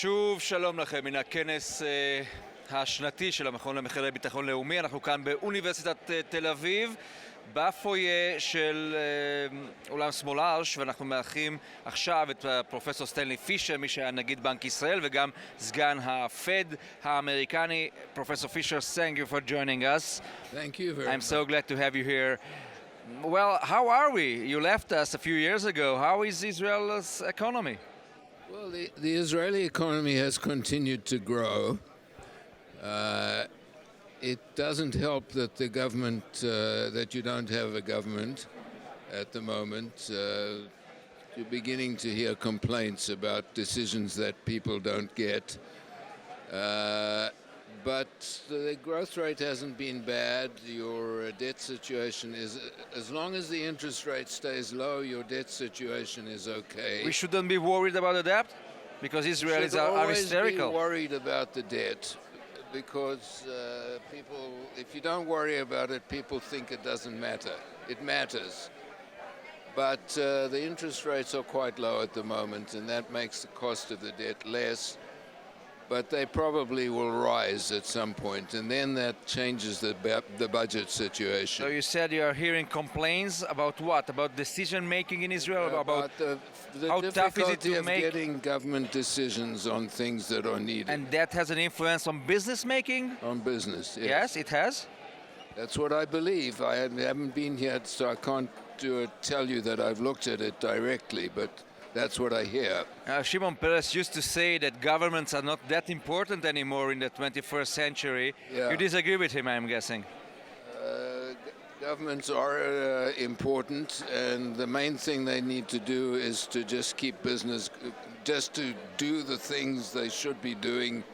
שוב שלום לכם מן הכנס השנתי של המכון למחקרי ביטחון לאומי. אנחנו כאן באוניברסיטת תל אביב בפויה של אולם סמולרש, ואנחנו מארחים עכשיו את פרופסור סטנלי פישר, מי שהיה נגיד בנק ישראל וגם סגן הפד האמריקני. פרופסור פישר, thank you for joining us. Thank you very I'm much. so glad to have you here. Well, how are we? You left us a few years ago. How is Israel's economy? Well, the Israeli economy has continued to grow. It doesn't help that the government, that you don't have a government at the moment. You're beginning to hear complaints about decisions that people don't get. But the growth rate hasn't been bad. Your debt situation is, as long as the interest rate stays low, your debt situation is okay. We shouldn't be worried about the debt because Israelis are hysterical. Be worried about the debt because people, if you don't worry about it, people think it doesn't matter. It matters. But the interest rates are quite low at the moment, and that makes the cost of the debt less. But they probably will rise at some point, and then that changes the budget situation. So you said you are hearing complaints about what? About decision making in Israel? About the how tough is it difficulty to of make? getting government decisions on things that are needed. And that has an influence on business making? On business, Yes, it has. That's what I believe. I haven't been here, so I can't tell you that I've looked at it directly, but that's what I hear. Shimon Peres used to say that governments are not that important anymore in the 21st century. Yeah. You disagree with him, I'm guessing. Governments are important, and the main thing they need to do is to just keep business, just to do the things they should be doing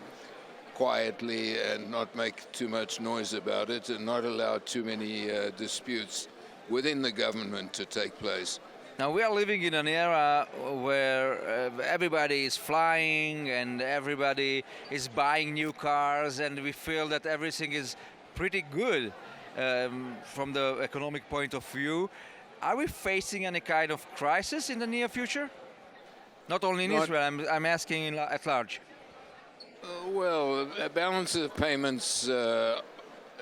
quietly and not make too much noise about it and not allow too many disputes within the government to take place. Now we are living in an era where everybody is flying and everybody is buying new cars, and we feel that everything is pretty good from the economic point of view. Are we facing any kind of crisis in the near future? Not only in Israel, I'm asking at large. Well, balance of payments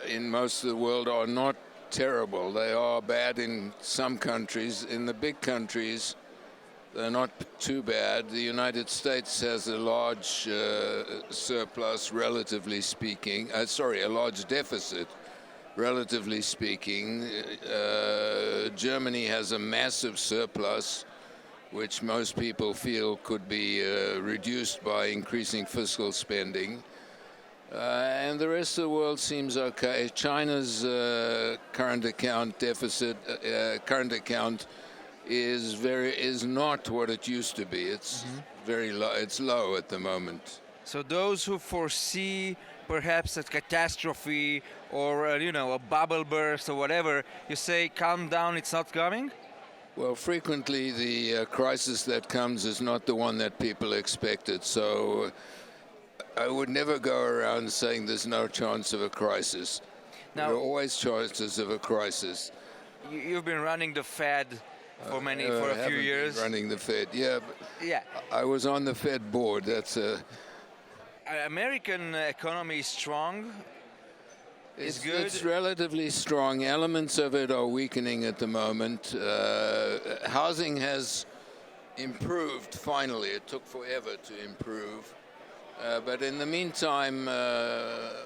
in most of the world are not terrible. They are bad in some countries. In the big countries, they're not too bad. The United States has a large surplus, relatively speaking. A large deficit, relatively speaking. Germany has a massive surplus, which most people feel could be reduced by increasing fiscal spending. And the rest of the world seems okay. China's current account deficit, current account is not what it used to be. It's very low. It's low at the moment. So those who foresee perhaps a catastrophe or a bubble burst or whatever, you say calm down, it's not coming? Well, frequently the crisis that comes is not the one that people expected. So I would never go around saying there's no chance of a crisis. Now, there are always chances of a crisis. You've been running the Fed for a few years. Running the Fed, yeah. Yeah. I was on the Fed board. That's American economy is strong. It's good. It's relatively strong. Elements of it are weakening at the moment. Housing has improved finally. It took forever to improve. But in the meantime,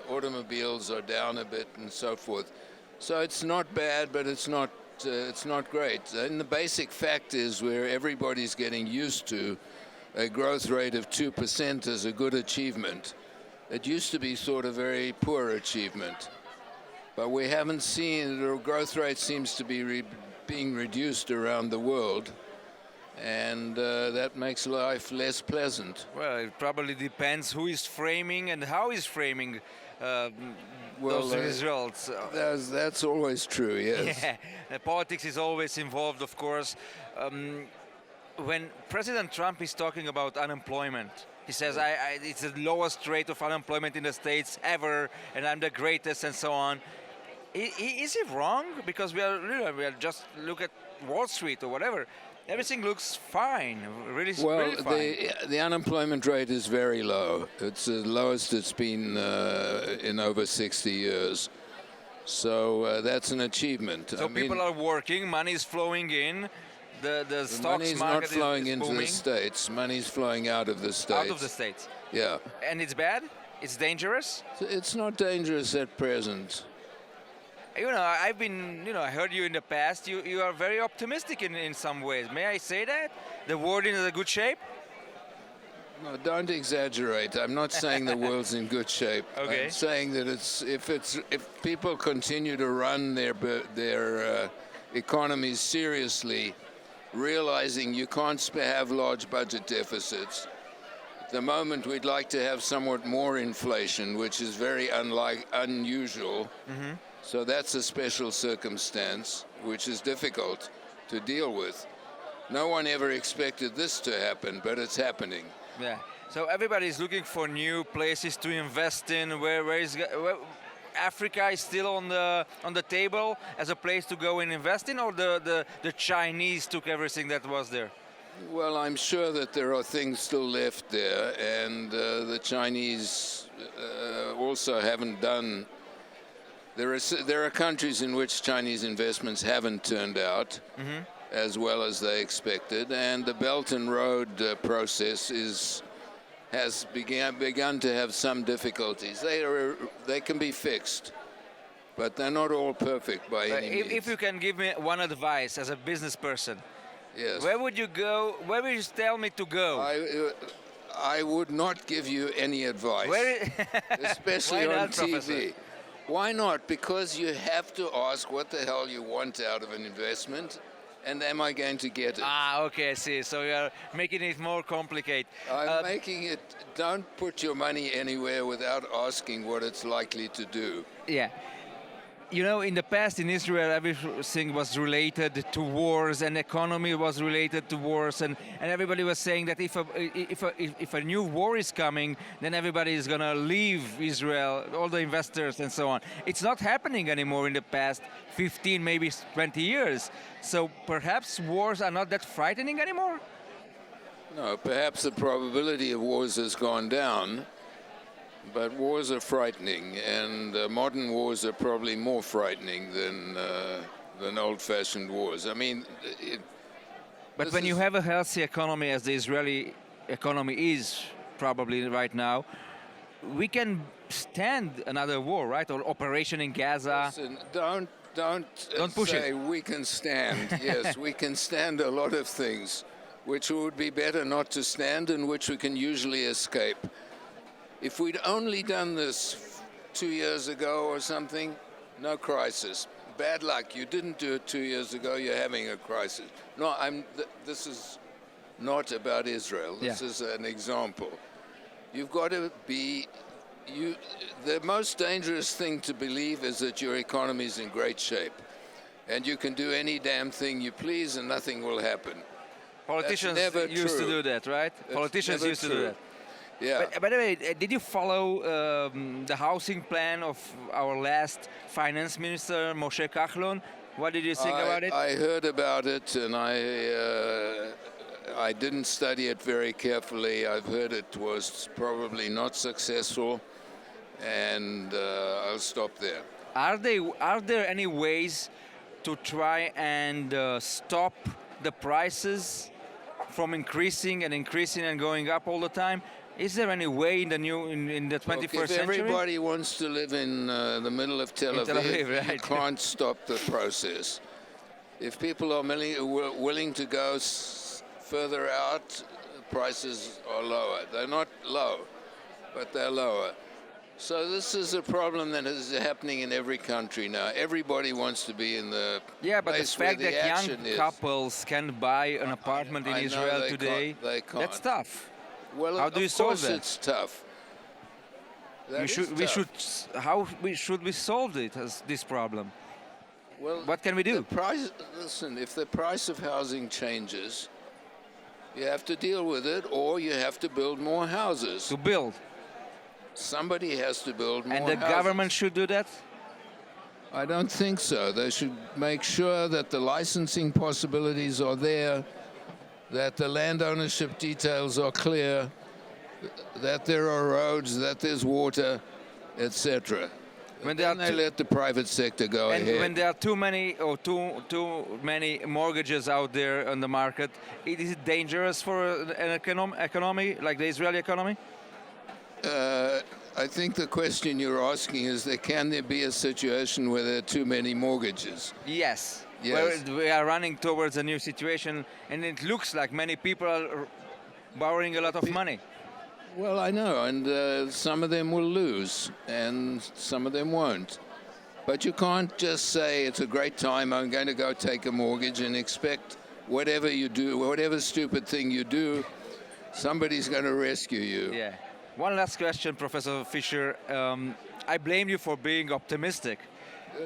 automobiles are down a bit and so forth. So it's not bad, but it's not great. And the basic fact is where everybody's getting used to a growth rate of 2% as a good achievement. It used to be sort of very poor achievement. But we haven't seen, the growth rate seems to be being reduced around the world. And that makes life less pleasant. Well, it probably depends who is framing and how is framing those results. That's always true, yes. Yeah, politics is always involved, of course. When President Trump is talking about unemployment, he says, it's the lowest rate of unemployment in the States ever, and I'm the greatest, and so on. Is he wrong? Because we are just look at Wall Street or whatever. everything looks fine, really, Well, really fine. the unemployment rate is very low. It's the lowest it's been in over 60 years. So that's an achievement. So people are working, money is flowing in, the the stocks money's not market flowing is into the booming States. Money's flowing out of the States. out of the States. Yeah. And it's bad? It's dangerous? So it's not dangerous at present. You know, I've been, you know, I heard you in the past. You are very optimistic in some ways. May I say that? The world is in a good shape? No, don't exaggerate. I'm not saying the world's in good shape. Okay. I'm saying that if people continue to run their economies seriously, realizing you can't have large budget deficits. At the moment, we'd like to have somewhat more inflation, which is very unusual. Mm-hmm. So that's a special circumstance, which is difficult to deal with. No one ever expected this to happen, but it's happening. Yeah. So everybody is looking for new places to invest in. Where Africa is still on the table as a place to go and invest in, or the Chinese took everything that was there? Well, I'm sure that there are things still left there, and the Chinese also haven't done. There are countries in which Chinese investments haven't turned out as well as they expected, and the Belt and Road process has begun to have some difficulties. They can be fixed, but they're not all perfect by any means. If you can give me one advice as a business person, yes. where would you go? Where would you tell me to go? I would not give you any advice, especially Why on not, TV. Professor? Why not? Because you have to ask what the hell you want out of an investment, and am I going to get it? Ah, okay, I see. So you are making it more complicated. I'm making it, don't put your money anywhere without asking what it's likely to do. Yeah. You know, in the past in Israel, everything was related to wars, and economy was related to wars, and everybody was saying that if a new war is coming, then everybody is going to leave Israel, all the investors and so on. It's not happening anymore in the past 15, maybe 20 years. So perhaps wars are not that frightening anymore? No, perhaps the probability of wars has gone down. But wars are frightening, and modern wars are probably more frightening than old-fashioned wars. I mean, but when you have a healthy economy, as the Israeli economy is probably right now, we can stand another war, right? Or operation in Gaza. Listen, don't push say it. we can stand. Yes, we can stand a lot of things, which would be better not to stand, and which we can usually escape. If we'd only done this 2 years ago or something, no crisis. Bad luck. You didn't do it 2 years ago. You're having a crisis. No, this is not about Israel. This is an example. You've got to be. The most dangerous thing to believe is that your economy is in great shape, and you can do any damn thing you please, and nothing will happen. Politicians used to do that, right? Politicians used to do that. Yeah. But by the way, did you follow the housing plan of our last finance minister, Moshe Kachlon? What did you think about it? I heard about it, and I didn't study it very carefully. I've heard it was probably not successful, and I'll stop there. Are there any ways to try and stop the prices from increasing and going up all the time? Is there any way in the 21st If century? everybody wants to live in the middle of Tel Aviv, right. you can't stop the process. If people are willing to go further out, prices are lower. They're not low, but they're lower. So this is a problem that is happening in every country now. Everybody wants to be in the but the place where fact the that young action is. couples can buy an apartment in I know Israel they today, they can't. that's tough. Well, How do you solve course that? it's tough. That is tough. How should we solve this problem? Well, What can we do? Listen, if the price of housing changes, you have to deal with it, or you have to build more houses. To build. Somebody has to build more And the houses. government should do that? I don't think so. They should make sure that the licensing possibilities are there that the land ownership details are clear, that there are roads, that there's water, etc. When Then they let the private sector go and ahead. when there are too many or too many mortgages out there on the market, is it dangerous for an economy like the Israeli economy? I think the question you're asking is that can there be a situation where there are too many mortgages? Yes. Yes. Where we are running towards a new situation, and it looks like many people are borrowing a lot of money. Well, I know, and some of them will lose, and some of them won't. But you can't just say it's a great time, I'm going to go take a mortgage and expect whatever you do, whatever stupid thing you do, somebody's going to rescue you. Yeah. One last question, Professor Fischer. I blame you for being optimistic.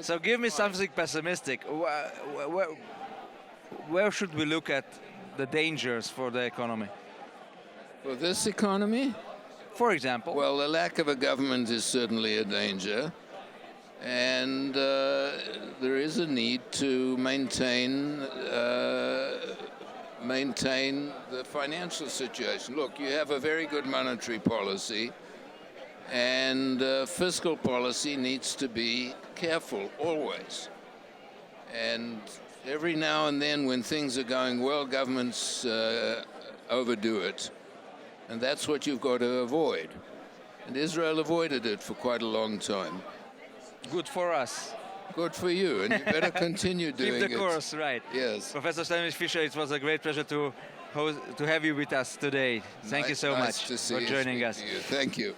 So give me something pessimistic. Where should we look at the dangers for the economy? For this economy? For example? Well, the lack of a government is certainly a danger. And there is a need to maintain the financial situation. Look, you have a very good monetary policy, and fiscal policy needs to be careful always. And every now and then when things are going well, governments overdo it. And that's what you've got to avoid. And Israel avoided it for quite a long time. Good for us. Good for you, and you better continue doing it. Keep the course, right. Yes. Professor Stanley Fischer, it was a great pleasure to have you with us today. Thank you so Nice much to see for you, joining speak us. to you. Thank you.